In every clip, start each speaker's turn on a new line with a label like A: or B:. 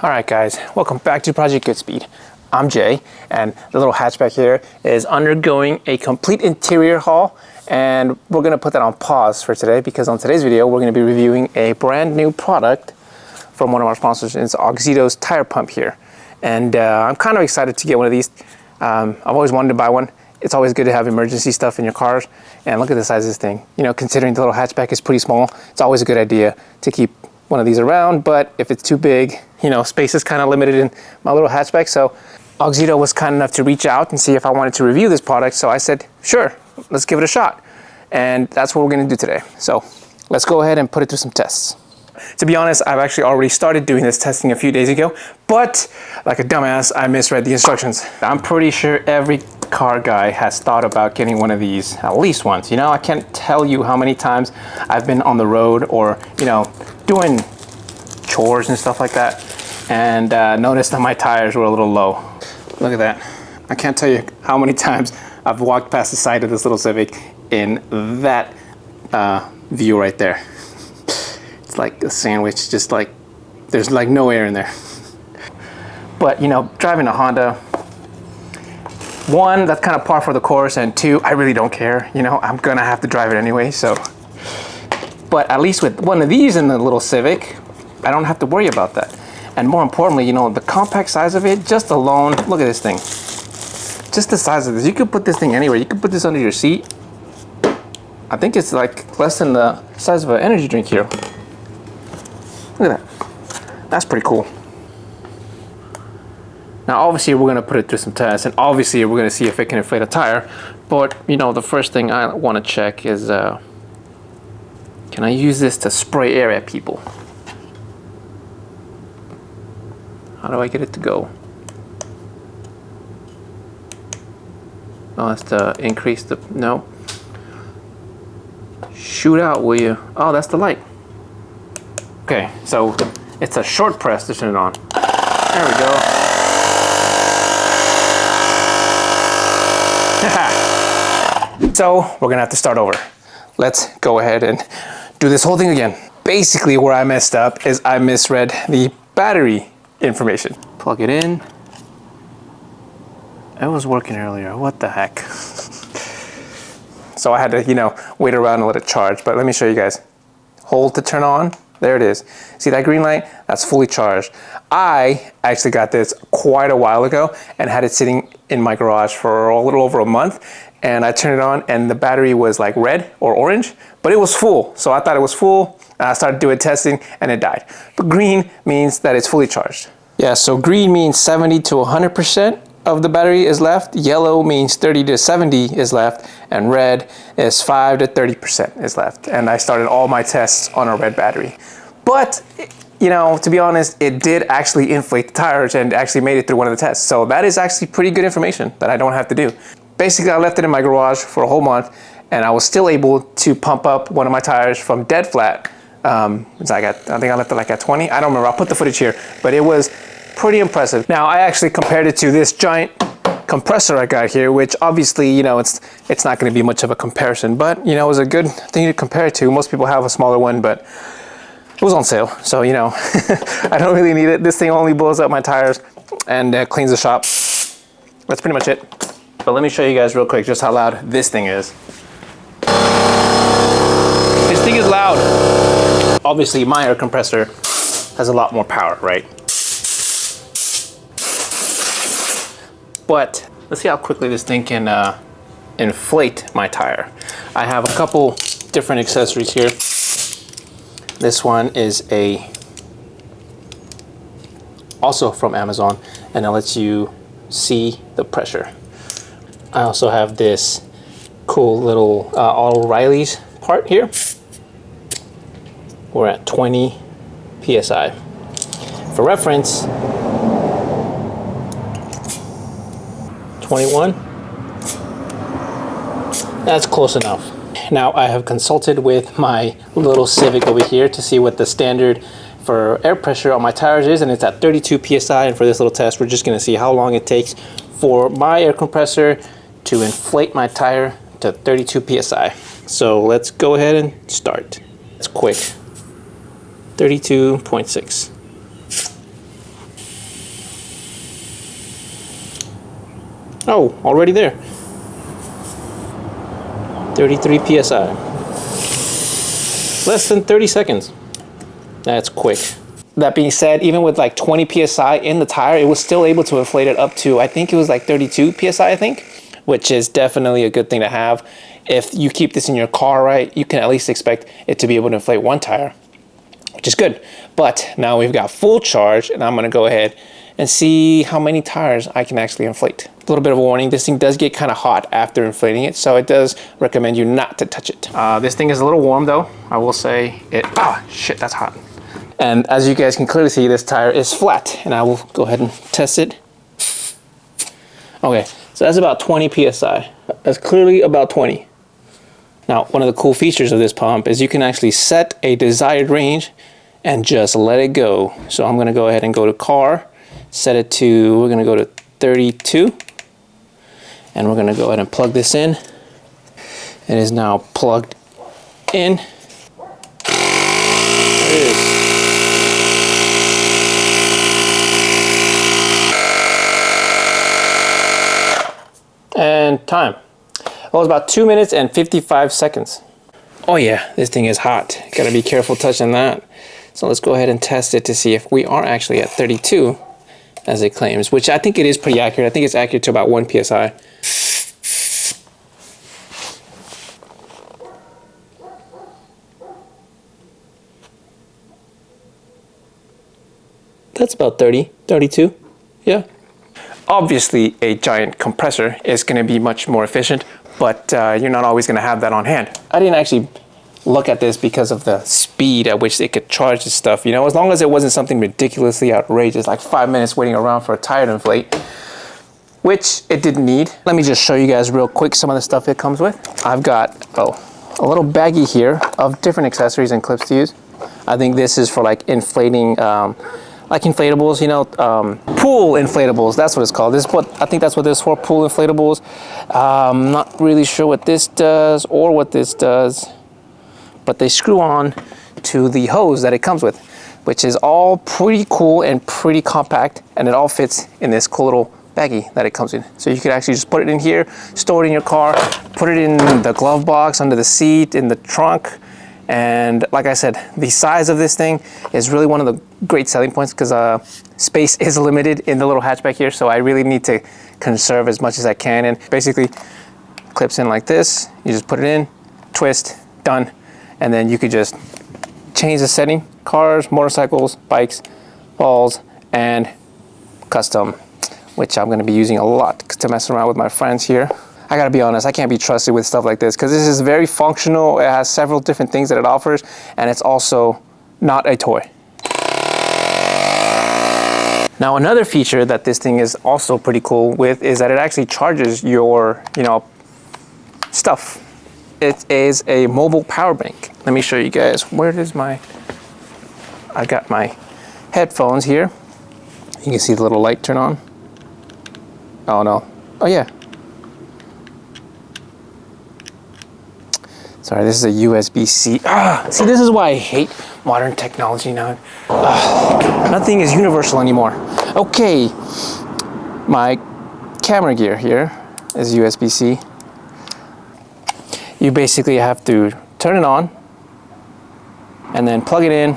A: All right, guys, welcome back to Project GoodSpeed. I'm Jay, and the little hatchback here is undergoing a complete interior haul, and we're gonna put that on pause for today because on today's video, we're gonna be reviewing a brand new product from one of our sponsors. It's Auxito's tire pump here. And I'm kind of excited to get one of these. I've always wanted to buy one. It's always good to have emergency stuff in your cars. And look at the size of this thing. You know, considering the little hatchback is pretty small, it's always a good idea to keep one of these around. But if it's too big, you know, space is kind of limited in my little hatchback. So Auxito was kind enough to reach out and see if I wanted to review this product. So I said, sure, let's give it a shot. And that's what we're gonna do today. So let's go ahead and put it through some tests. To be honest, I've actually already started doing this testing a few days ago, but like a dumbass, I misread the instructions. I'm pretty sure every car guy has thought about getting one of these at least once. You know, I can't tell you how many times I've been on the road or, you know, doing chores and stuff like that, and noticed that my tires were a little low. Look at that. I can't tell you how many times I've walked past the side of this little Civic in that view right there. Like a sandwich, just like there's like no air in there. But you know, driving a Honda, one, that's kind of par for the course, and two, I really don't care. You know, I'm gonna have to drive it anyway. So, but at least with one of these in the little Civic, I don't have to worry about that. And more importantly, you know, the compact size of it, just alone, look at this thing. Just the size of this, you could put this thing anywhere. You could put this under your seat. I think it's like less than the size of an energy drink here. Look at that. That's pretty cool. Now, obviously, we're going to put it through some tests, and obviously, we're going to see if it can inflate a tire. But, you know, the first thing I want to check is, can I use this to spray air at people? How do I get it to go? Oh, that's to increase the, no. Shoot out, will you? Oh, that's the light. Okay, so it's a short press to turn it on. There we go. So we're gonna have to start over. Let's go ahead and do this whole thing again. Basically, where I messed up is I misread the battery information. Plug it in. It was working earlier, what the heck? So I had to, you know, wait around and let it charge, but let me show you guys. Hold to turn on. There it is. See that green light? That's fully charged. I actually got this quite a while ago and had it sitting in my garage for a little over a month. And I turned it on and the battery was like red or orange, but it was full. So I thought it was full. And I started doing testing and it died. But green means that it's fully charged. Yeah, so green means 70 to 100% of the battery is left. Yellow means 30 to 70 is left, and red is 5 to 30% is left. And I started all my tests on a red battery. But, you know, to be honest, it did actually inflate the tires and actually made it through one of the tests. So that is actually pretty good information that I don't have to do. Basically, I left it in my garage for a whole month, and I was still able to pump up one of my tires from dead flat. I think I left it like at 20. I don't remember, I'll put the footage here, but it was pretty impressive. Now, I actually compared it to this giant compressor I got here, which obviously, you know, it's not going to be much of a comparison, but, you know, it was a good thing to compare it to. Most people have a smaller one, but it was on sale. So, you know, I don't really need it. This thing only blows up my tires and cleans the shop. That's pretty much it. But let me show you guys real quick just how loud this thing is. This thing is loud. Obviously, my air compressor has a lot more power, right? But let's see how quickly this thing can inflate my tire. I have a couple different accessories here. This one is also from Amazon, and it lets you see the pressure. I also have this cool little O'Reilly's part here. We're at 20 PSI. For reference, 21. That's close enough. Now I have consulted with my little Civic over here to see what the standard for air pressure on my tires is, and it's at 32 PSI. And for this little test, we're just gonna see how long it takes for my air compressor to inflate my tire to 32 PSI. So let's go ahead and start. It's quick. 32.6. Oh, already there. 33 PSI. Less than 30 seconds. That's quick. That being said, even with like 20 PSI in the tire, it was still able to inflate it up to, I think it was like 32 PSI, I think, which is definitely a good thing to have. If you keep this in your car, right, you can at least expect it to be able to inflate one tire, which is good. But now we've got full charge, and I'm gonna go ahead and see how many tires I can actually inflate. A little bit of a warning, this thing does get kind of hot after inflating it, so it does recommend you not to touch it. This thing is a little warm though, I will say it. Shit, that's hot. And as you guys can clearly see, this tire is flat, and I will go ahead and test it. Okay, so that's about 20 PSI. That's clearly about 20. Now, one of the cool features of this pump is you can actually set a desired range and just let it go. So I'm gonna go ahead and go to car, set it to, we're gonna go to 32, and we're gonna go ahead and plug this in. It is now plugged in. There it is. And time. Well, it's about 2 minutes and 55 seconds. Oh yeah, this thing is hot. Gotta be careful touching that. So let's go ahead and test it to see if we are actually at 32, as it claims, which I think it is pretty accurate. I think it's accurate to about 1 PSI. That's about 30, 32, yeah. Obviously, a giant compressor is going to be much more efficient, but you're not always going to have that on hand. I didn't actually look at this because of the speed at which it could charge this stuff. You know, as long as it wasn't something ridiculously outrageous, like 5 minutes waiting around for a tire to inflate, which it didn't need. Let me just show you guys real quick some of the stuff it comes with. I've got a little baggie here of different accessories and clips to use. I think this is for like inflating like inflatables, you know, pool inflatables, that's what it's called. This is what, I think that's what this is for, pool inflatables. I'm not really sure what this does or what this does, but they screw on to the hose that it comes with, which is all pretty cool and pretty compact, and it all fits in this cool little baggie that it comes in. So you could actually just put it in here, store it in your car, put it in the glove box, under the seat, in the trunk. And like I said, the size of this thing is really one of the great selling points, because space is limited in the little hatchback here, so I really need to conserve as much as I can. And basically clips in like this, you just put it in, twist, done. And then you could just change the setting, cars, motorcycles, bikes, balls, and custom, which I'm gonna be using a lot to mess around with my friends here. I gotta be honest, I can't be trusted with stuff like this, because this is very functional. It has several different things that it offers, and it's also not a toy. Now, another feature that this thing is also pretty cool with is that it actually charges your, you know, stuff. It is a mobile power bank. Let me show you guys. Where is my, I got my headphones here. You can see the little light turn on. Oh no, oh yeah. Sorry, this is a USB-C. See, this is why I hate modern technology now. Nothing is universal anymore. Okay, my camera gear here is USB-C. You basically have to turn it on and then plug it in.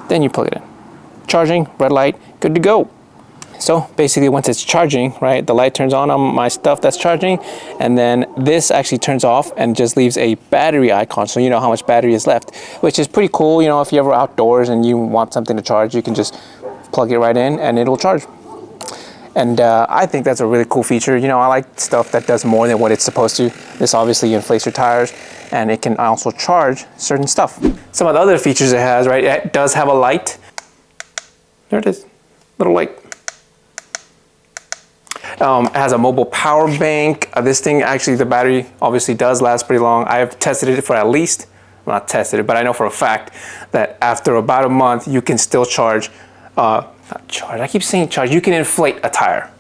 A: Then you plug it in. Charging, red light, good to go. So basically once it's charging, right, the light turns on my stuff that's charging, and then this actually turns off and just leaves a battery icon, so you know how much battery is left, which is pretty cool. You know, if you're ever outdoors and you want something to charge, you can just plug it right in and it'll charge. And I think that's a really cool feature. You know, I like stuff that does more than what it's supposed to. This obviously inflates your tires, and it can also charge certain stuff. Some of the other features it has, right, it does have a light. There it is, little light. It has a mobile power bank. This thing, actually, the battery obviously does last pretty long. I've tested it for at least, well, not tested it, but I know for a fact that after about a month, you can still charge, not charge, I keep saying charge, you can inflate a tire.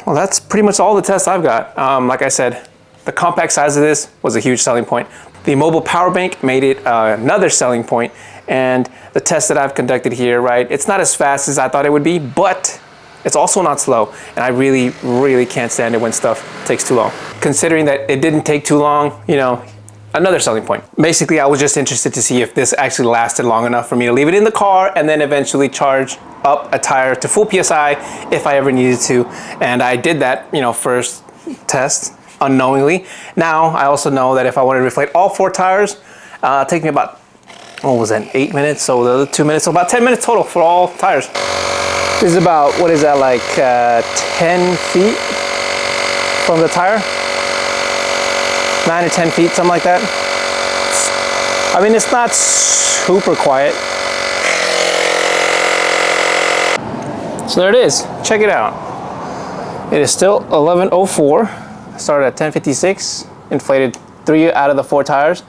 A: Well, that's pretty much all the tests I've got. Like I said, the compact size of this was a huge selling point. The mobile power bank made it another selling point, and the test that I've conducted here, right, it's not as fast as I thought it would be, but It's also not slow, and I really, really can't stand it when stuff takes too long. Considering that it didn't take too long, you know, another selling point. Basically, I was just interested to see if this actually lasted long enough for me to leave it in the car and then eventually charge up a tire to full PSI if I ever needed to. And I did that, you know, first test unknowingly. Now, I also know that if I wanted to reflate all 4 tires, it take me about, what was that, 8 minutes? So the other 2 minutes, so about 10 minutes total for all tires. This is about, what is that, like 10 feet from the tire? 9 or 10 feet, something like that. I mean, it's not super quiet. So there it is, check it out. It is still 11:04, started at 10:56, inflated 3 out of the 4 tires.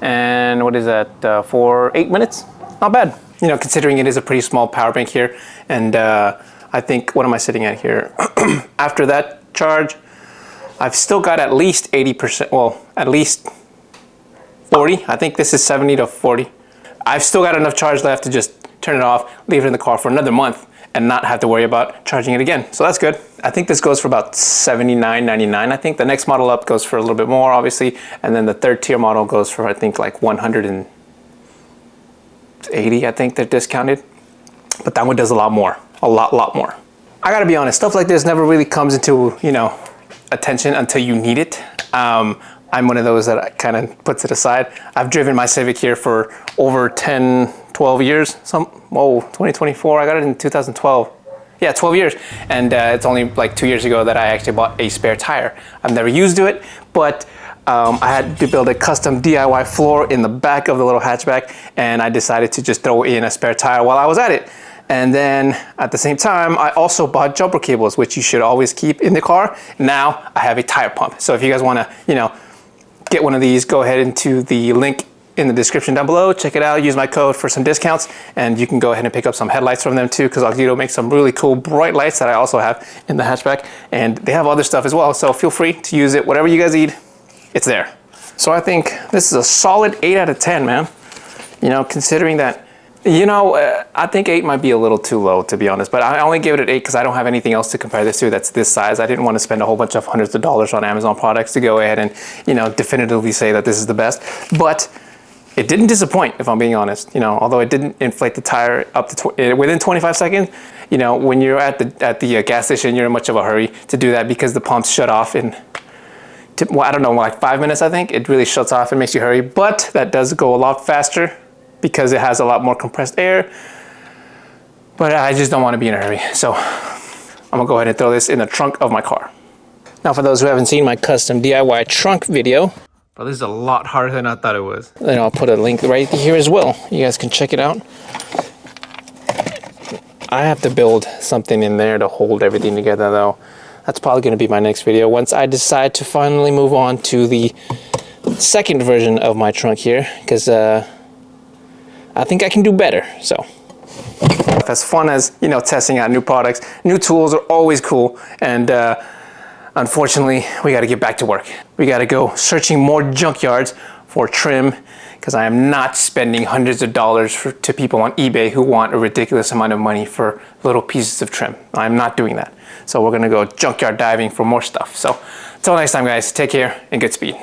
A: And what is that, 8 minutes? Not bad. You know, considering it is a pretty small power bank here. And I think, what am I sitting at here? After that charge, I've still got at least 80%, well, at least 40. I think this is 70 to 40. I've still got enough charge left to just turn it off, leave it in the car for another month, and not have to worry about charging it again. So that's good. I think this goes for about $79.99. I think the next model up goes for a little bit more, obviously. And then the 3rd tier model goes for, I think, like 180, I think they're discounted. But that one does a lot more, a lot more. I gotta be honest, stuff like this never really comes into, you know, attention until you need it. I'm one of those that kind of puts it aside. I've driven my Civic here for over 10, 12 years. 2024, I got it in 2012. Yeah, 12 years. And it's only like 2 years ago that I actually bought a spare tire. I've never used it, but I had to build a custom DIY floor in the back of the little hatchback, and I decided to just throw in a spare tire while I was at it. And then at the same time, I also bought jumper cables, which you should always keep in the car. Now I have a tire pump. So if you guys wanna, you know, get one of these, go ahead into the link in the description down below, check it out, use my code for some discounts, and you can go ahead and pick up some headlights from them too, because Auxito makes some really cool bright lights that I also have in the hatchback, and they have other stuff as well, so feel free to use it, whatever you guys need, it's there. So I think this is a solid 8 out of 10, man. You know, considering that, you know, I think 8 might be a little too low, to be honest, but I only gave it an 8 because I don't have anything else to compare this to that's this size. I didn't want to spend a whole bunch of hundreds of dollars on Amazon products to go ahead and, you know, definitively say that this is the best. But it didn't disappoint, if I'm being honest. You know, although it didn't inflate the tire up to within 25 seconds. You know, when you're at the gas station, you're in much of a hurry to do that because the pumps shut off in, well, I don't know, like 5 minutes, I think. It really shuts off and makes you hurry, but that does go a lot faster because it has a lot more compressed air. But I just don't want to be in a hurry. So I'm gonna go ahead and throw this in the trunk of my car. Now, for those who haven't seen my custom DIY trunk video, bro, this is a lot harder than I thought it was. Then I'll put a link right here as well. You guys can check it out. I have to build something in there to hold everything together though. That's probably gonna be my next video once I decide to finally move on to the second version of my trunk here, because I think I can do better, so. As fun as, you know, testing out new products, new tools are always cool, and unfortunately, we gotta get back to work. We gotta go searching more junkyards for trim, because I am not spending hundreds of dollars to people on eBay who want a ridiculous amount of money for little pieces of trim. I'm not doing that. So we're gonna go junkyard diving for more stuff. So until next time, guys, take care and Goodspeed.